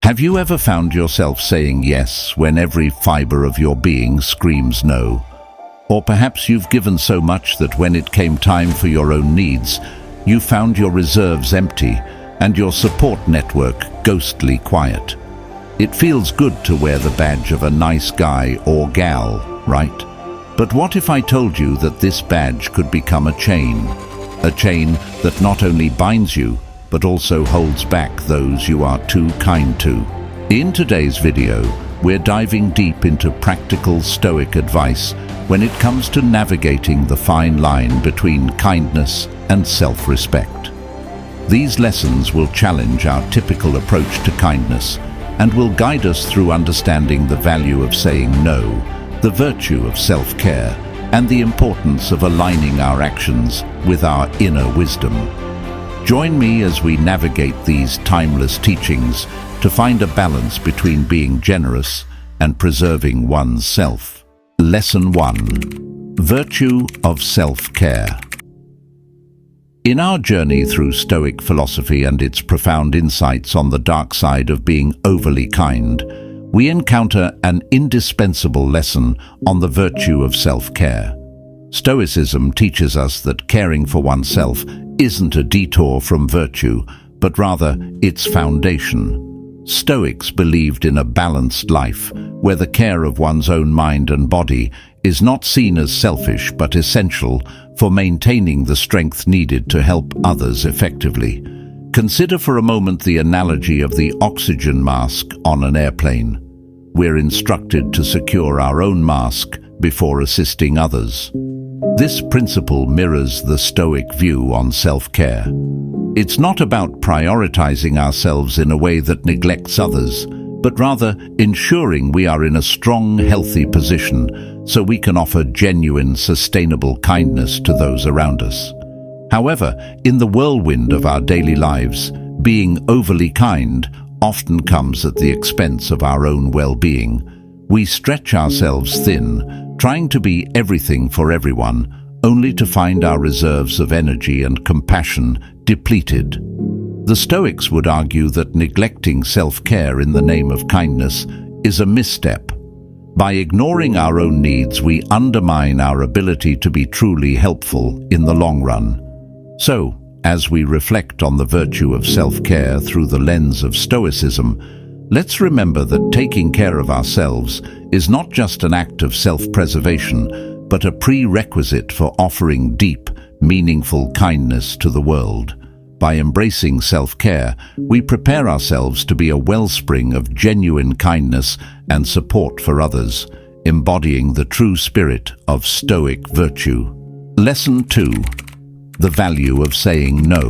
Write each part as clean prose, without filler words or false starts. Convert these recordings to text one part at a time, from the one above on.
Have you ever found yourself saying yes when every fiber of your being screams no? Or perhaps you've given so much that when it came time for your own needs, you found your reserves empty and your support network ghostly quiet. It feels good to wear the badge of a nice guy or gal, right? But what if I told you that this badge could become a chain? A chain that not only binds you, but also holds back those you are too kind to. In today's video, we're diving deep into practical Stoic advice when it comes to navigating the fine line between kindness and self-respect. These lessons will challenge our typical approach to kindness and will guide us through understanding the value of saying no, the virtue of self-care, and the importance of aligning our actions with our inner wisdom. Join me as we navigate these timeless teachings to find a balance between being generous and preserving one's self. Lesson 1. Virtue of self-care. In our journey through Stoic philosophy and its profound insights on the dark side of being overly kind, we encounter an indispensable lesson on the virtue of self-care. Stoicism teaches us that caring for oneself isn't a detour from virtue, but rather its foundation. Stoics believed in a balanced life, where the care of one's own mind and body is not seen as selfish but essential for maintaining the strength needed to help others effectively. Consider for a moment the analogy of the oxygen mask on an airplane. We're instructed to secure our own mask before assisting others. This principle mirrors the Stoic view on self-care. It's not about prioritizing ourselves in a way that neglects others, but rather ensuring we are in a strong, healthy position so we can offer genuine, sustainable kindness to those around us. However, in the whirlwind of our daily lives, being overly kind often comes at the expense of our own well-being. We stretch ourselves thin, trying to be everything for everyone, only to find our reserves of energy and compassion depleted. The Stoics would argue that neglecting self-care in the name of kindness is a misstep. By ignoring our own needs, we undermine our ability to be truly helpful in the long run. So, as we reflect on the virtue of self-care through the lens of Stoicism, let's remember that taking care of ourselves is not just an act of self-preservation, but a prerequisite for offering deep, meaningful kindness to the world. By embracing self-care, we prepare ourselves to be a wellspring of genuine kindness and support for others, embodying the true spirit of Stoic virtue. Lesson 2. The value of saying no.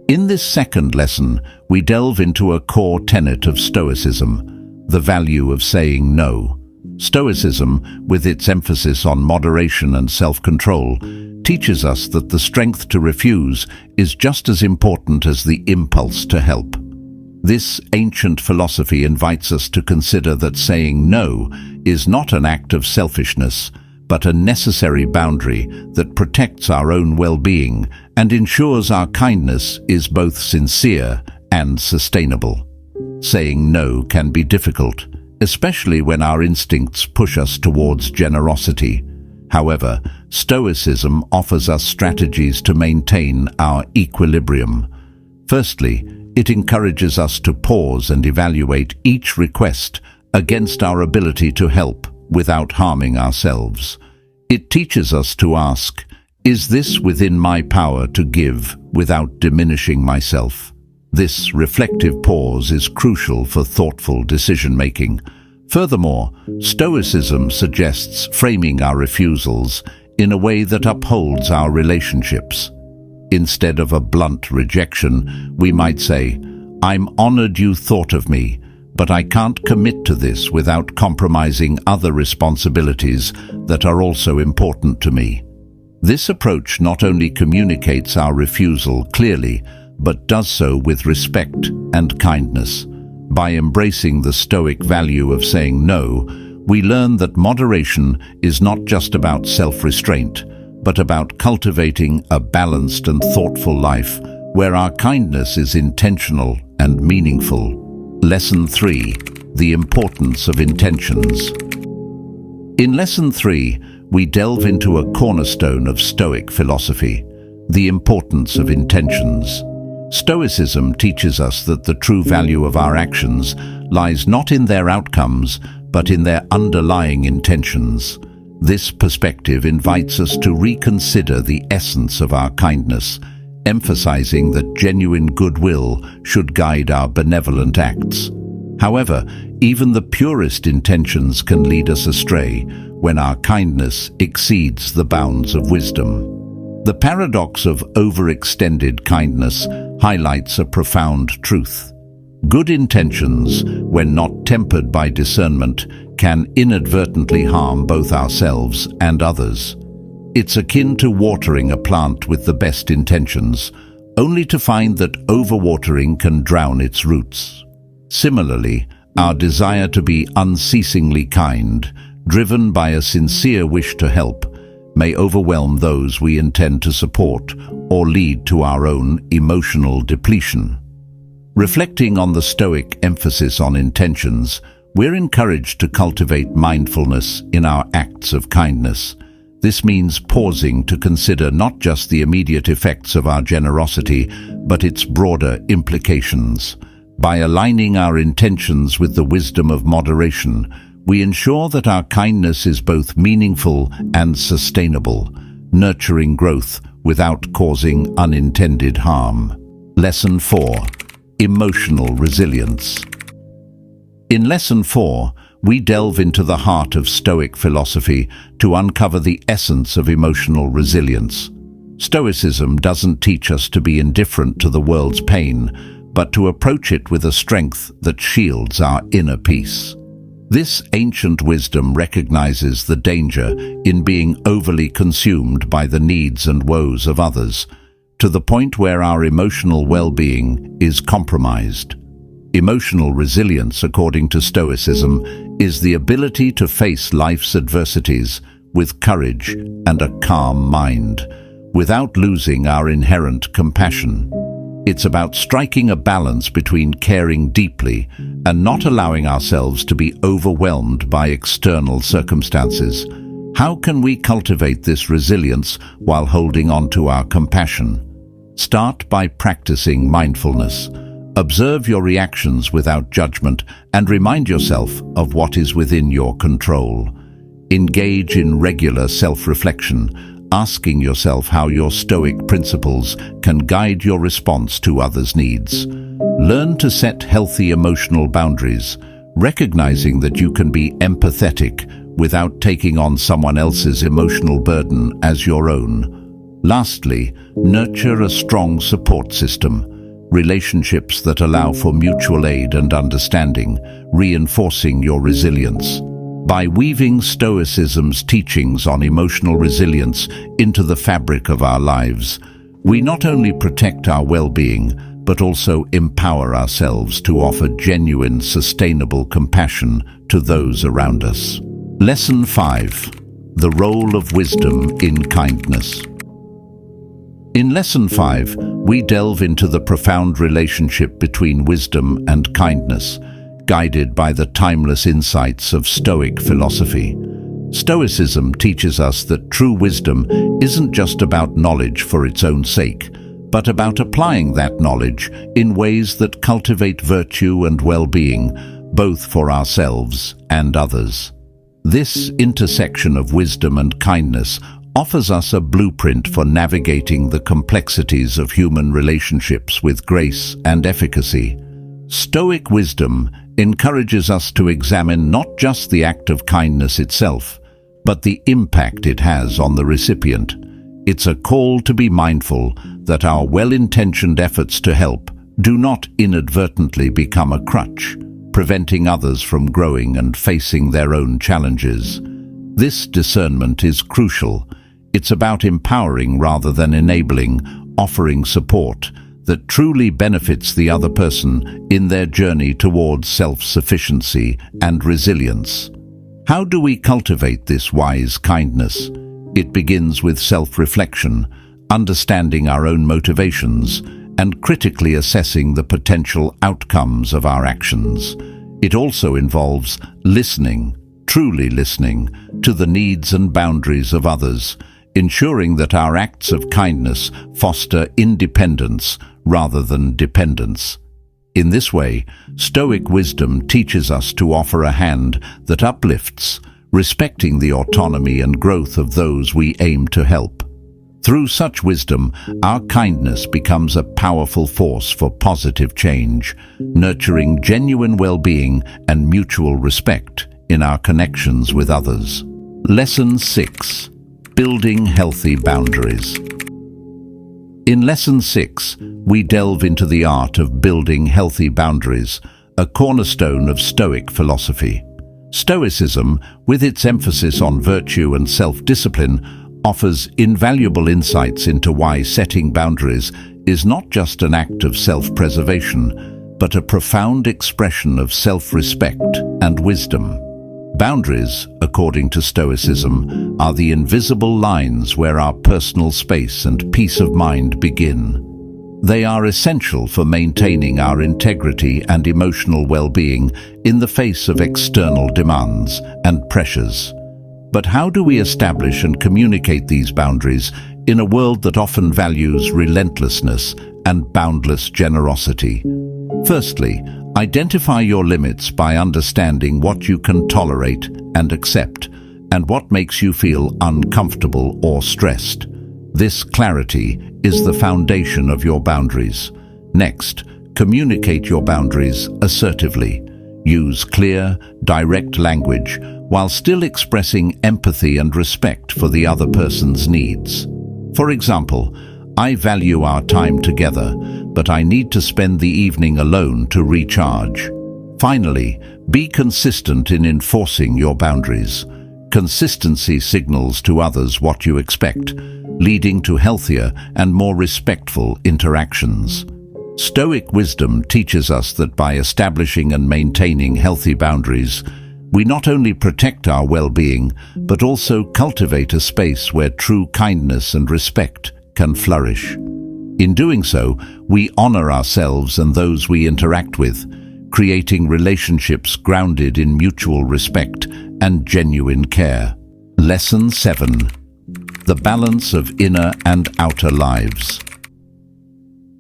In this second lesson, we delve into a core tenet of Stoicism, the value of saying no. Stoicism, with its emphasis on moderation and self-control, teaches us that the strength to refuse is just as important as the impulse to help. This ancient philosophy invites us to consider that saying no is not an act of selfishness, but a necessary boundary that protects our own well-being and ensures our kindness is both sincere and sustainable. Saying no can be difficult, especially when our instincts push us towards generosity. However, Stoicism offers us strategies to maintain our equilibrium. Firstly, it encourages us to pause and evaluate each request against our ability to help without harming ourselves. It teaches us to ask, is this within my power to give without diminishing myself? This reflective pause is crucial for thoughtful decision-making. Furthermore, Stoicism suggests framing our refusals in a way that upholds our relationships. Instead of a blunt rejection, we might say, "I'm honored you thought of me, but I can't commit to this without compromising other responsibilities that are also important to me." This approach not only communicates our refusal clearly, but does so with respect and kindness. By embracing the Stoic value of saying no, we learn that moderation is not just about self-restraint, but about cultivating a balanced and thoughtful life where our kindness is intentional and meaningful. Lesson 3. The importance of intentions. In Lesson 3, we delve into a cornerstone of Stoic philosophy, the importance of intentions. Stoicism teaches us that the true value of our actions lies not in their outcomes, but in their underlying intentions. This perspective invites us to reconsider the essence of our kindness, emphasizing that genuine goodwill should guide our benevolent acts. However, even the purest intentions can lead us astray when our kindness exceeds the bounds of wisdom. The paradox of overextended kindness highlights a profound truth. Good intentions, when not tempered by discernment, can inadvertently harm both ourselves and others. It's akin to watering a plant with the best intentions, only to find that overwatering can drown its roots. Similarly, our desire to be unceasingly kind, driven by a sincere wish to help, may overwhelm those we intend to support or lead to our own emotional depletion. Reflecting on the Stoic emphasis on intentions, we're encouraged to cultivate mindfulness in our acts of kindness. This means pausing to consider not just the immediate effects of our generosity, but its broader implications. By aligning our intentions with the wisdom of moderation, we ensure that our kindness is both meaningful and sustainable, nurturing growth without causing unintended harm. Lesson 4. Emotional resilience. In Lesson 4, we delve into the heart of Stoic philosophy to uncover the essence of emotional resilience. Stoicism doesn't teach us to be indifferent to the world's pain, but to approach it with a strength that shields our inner peace. This ancient wisdom recognizes the danger in being overly consumed by the needs and woes of others, to the point where our emotional well-being is compromised. Emotional resilience, according to Stoicism, is the ability to face life's adversities with courage and a calm mind, without losing our inherent compassion. It's about striking a balance between caring deeply and not allowing ourselves to be overwhelmed by external circumstances. How can we cultivate this resilience while holding on to our compassion? Start by practicing mindfulness. Observe your reactions without judgment and remind yourself of what is within your control. Engage in regular self-reflection, asking yourself how your Stoic principles can guide your response to others' needs. Learn to set healthy emotional boundaries, recognizing that you can be empathetic without taking on someone else's emotional burden as your own. Lastly, nurture a strong support system, relationships that allow for mutual aid and understanding, reinforcing your resilience. By weaving Stoicism's teachings on emotional resilience into the fabric of our lives, we not only protect our well-being, but also empower ourselves to offer genuine, sustainable compassion to those around us. Lesson 5. The role of wisdom in kindness. In Lesson 5, we delve into the profound relationship between wisdom and kindness, guided by the timeless insights of Stoic philosophy. Stoicism teaches us that true wisdom isn't just about knowledge for its own sake, but about applying that knowledge in ways that cultivate virtue and well-being, both for ourselves and others. This intersection of wisdom and kindness offers us a blueprint for navigating the complexities of human relationships with grace and efficacy. Stoic wisdom encourages us to examine not just the act of kindness itself, but the impact it has on the recipient. It's a call to be mindful that our well-intentioned efforts to help do not inadvertently become a crutch, preventing others from growing and facing their own challenges. This discernment is crucial. It's about empowering rather than enabling, offering support that truly benefits the other person in their journey towards self-sufficiency and resilience. How do we cultivate this wise kindness? It begins with self-reflection, understanding our own motivations, and critically assessing the potential outcomes of our actions. It also involves listening, truly listening, to the needs and boundaries of others, ensuring that our acts of kindness foster independence rather than dependence. In this way, Stoic wisdom teaches us to offer a hand that uplifts, respecting the autonomy and growth of those we aim to help. Through such wisdom, our kindness becomes a powerful force for positive change, nurturing genuine well-being and mutual respect in our connections with others. Lesson 6. Building healthy boundaries. In Lesson 6, we delve into the art of building healthy boundaries, a cornerstone of Stoic philosophy. Stoicism, with its emphasis on virtue and self-discipline, offers invaluable insights into why setting boundaries is not just an act of self-preservation, but a profound expression of self-respect and wisdom. Boundaries, according to Stoicism, are the invisible lines where our personal space and peace of mind begin. They are essential for maintaining our integrity and emotional well-being in the face of external demands and pressures. But how do we establish and communicate these boundaries in a world that often values relentlessness and boundless generosity? Firstly, identify your limits by understanding what you can tolerate and accept, and what makes you feel uncomfortable or stressed. This clarity is the foundation of your boundaries. Next, communicate your boundaries assertively. Use clear, direct language while still expressing empathy and respect for the other person's needs. For example, I value our time together, but I need to spend the evening alone to recharge. Finally, be consistent in enforcing your boundaries. Consistency signals to others what you expect, leading to healthier and more respectful interactions. Stoic wisdom teaches us that by establishing and maintaining healthy boundaries, we not only protect our well-being, but also cultivate a space where true kindness and respect can flourish. In doing so, we honor ourselves and those we interact with, creating relationships grounded in mutual respect and genuine care. Lesson 7. The balance of inner and outer lives.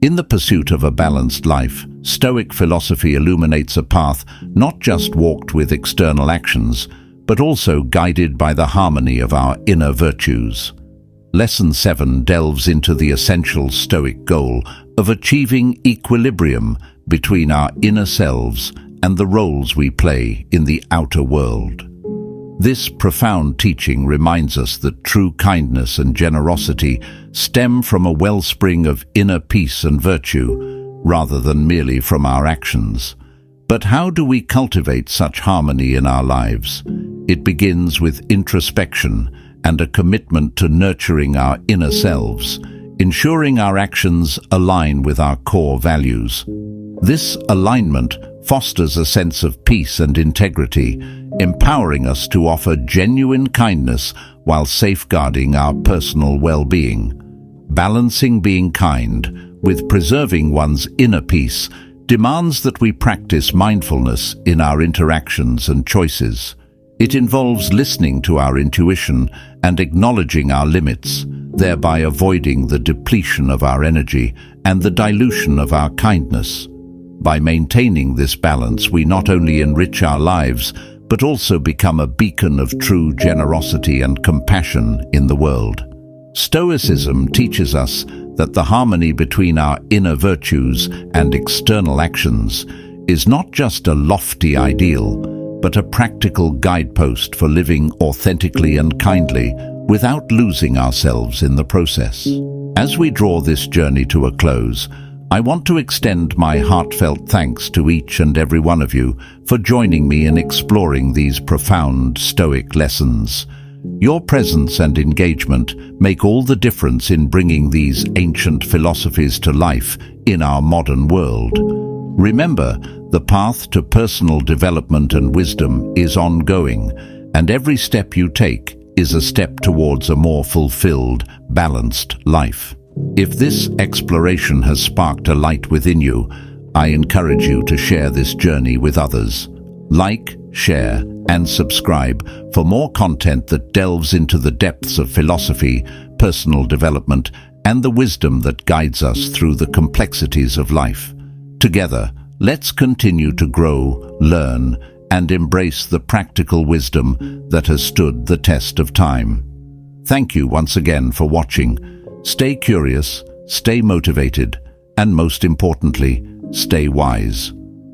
In the pursuit of a balanced life, Stoic philosophy illuminates a path not just walked with external actions, but also guided by the harmony of our inner virtues. Lesson 7 delves into the essential Stoic goal of achieving equilibrium between our inner selves and the roles we play in the outer world. This profound teaching reminds us that true kindness and generosity stem from a wellspring of inner peace and virtue, rather than merely from our actions. But how do we cultivate such harmony in our lives? It begins with introspection and a commitment to nurturing our inner selves, ensuring our actions align with our core values. This alignment fosters a sense of peace and integrity, empowering us to offer genuine kindness while safeguarding our personal well-being. Balancing being kind with preserving one's inner peace demands that we practice mindfulness in our interactions and choices. It involves listening to our intuition and acknowledging our limits, thereby avoiding the depletion of our energy and the dilution of our kindness. By maintaining this balance, we not only enrich our lives, but also become a beacon of true generosity and compassion in the world. Stoicism teaches us that the harmony between our inner virtues and external actions is not just a lofty ideal, but a practical guidepost for living authentically and kindly without losing ourselves in the process. As we draw this journey to a close, I want to extend my heartfelt thanks to each and every one of you for joining me in exploring these profound Stoic lessons. Your presence and engagement make all the difference in bringing these ancient philosophies to life in our modern world. Remember, the path to personal development and wisdom is ongoing, and every step you take is a step towards a more fulfilled, balanced life. If this exploration has sparked a light within you, I encourage you to share this journey with others. Like, share, and subscribe for more content that delves into the depths of philosophy, personal development, and the wisdom that guides us through the complexities of life. Together, let's continue to grow, learn, and embrace the practical wisdom that has stood the test of time. Thank you once again for watching. Stay curious, stay motivated, and most importantly, stay wise.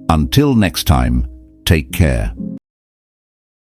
Until next time, take care.